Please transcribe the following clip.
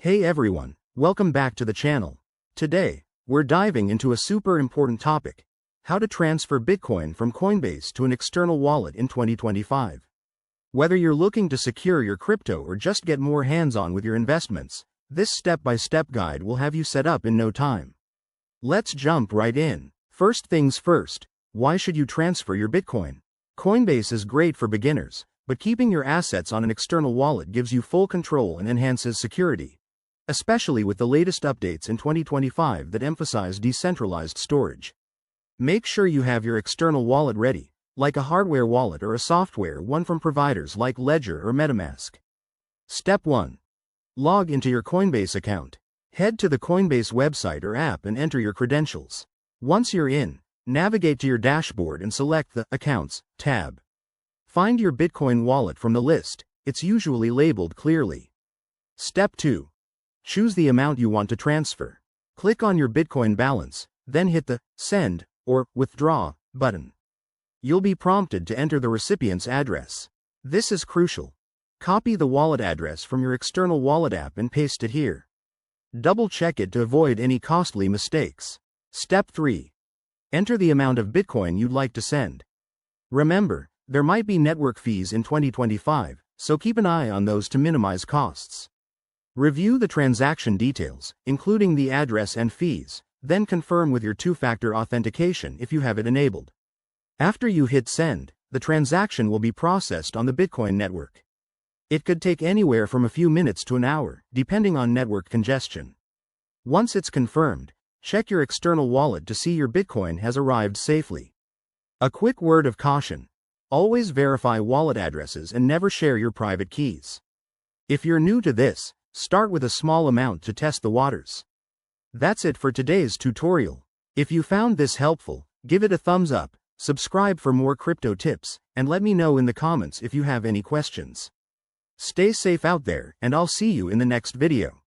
Hey everyone, welcome back to the channel. Today, we're diving into a super important topic: how to transfer Bitcoin from Coinbase to an external wallet in 2025. Whether you're looking to secure your crypto or just get more hands-on with your investments, this step-by-step guide will have you set up in no time. Let's jump right in. First things first, why should you transfer your Bitcoin? Coinbase is great for beginners, but keeping your assets on an external wallet gives you full control and enhances security, especially with the latest updates in 2025 that emphasize decentralized storage. Make sure you have your external wallet ready, like a hardware wallet or a software one from providers like Ledger or MetaMask. Step 1. Log into your Coinbase account. Head to the Coinbase website or app and enter your credentials. Once you're in, navigate to your dashboard and select the Accounts tab. Find your Bitcoin wallet from the list. It's usually labeled clearly. Step 2. Choose the amount you want to transfer. Click on your Bitcoin balance, then hit the Send or Withdraw button. You'll be prompted to enter the recipient's address. This is crucial. Copy the wallet address from your external wallet app and paste it here. Double-check it to avoid any costly mistakes. Step 3. Enter the amount of Bitcoin you'd like to send. Remember, there might be network fees in 2025, so keep an eye on those to minimize costs. Review the transaction details, including the address and fees, then confirm with your two-factor authentication if you have it enabled. After you hit send, the transaction will be processed on the Bitcoin network. It could take anywhere from a few minutes to an hour, depending on network congestion. Once it's confirmed, check your external wallet to see your Bitcoin has arrived safely. A quick word of caution: always verify wallet addresses and never share your private keys. If you're new to this, start with a small amount to test the waters. That's it for today's tutorial. If you found this helpful, give it a thumbs up, subscribe for more crypto tips, and let me know in the comments if you have any questions. Stay safe out there, and I'll see you in the next video.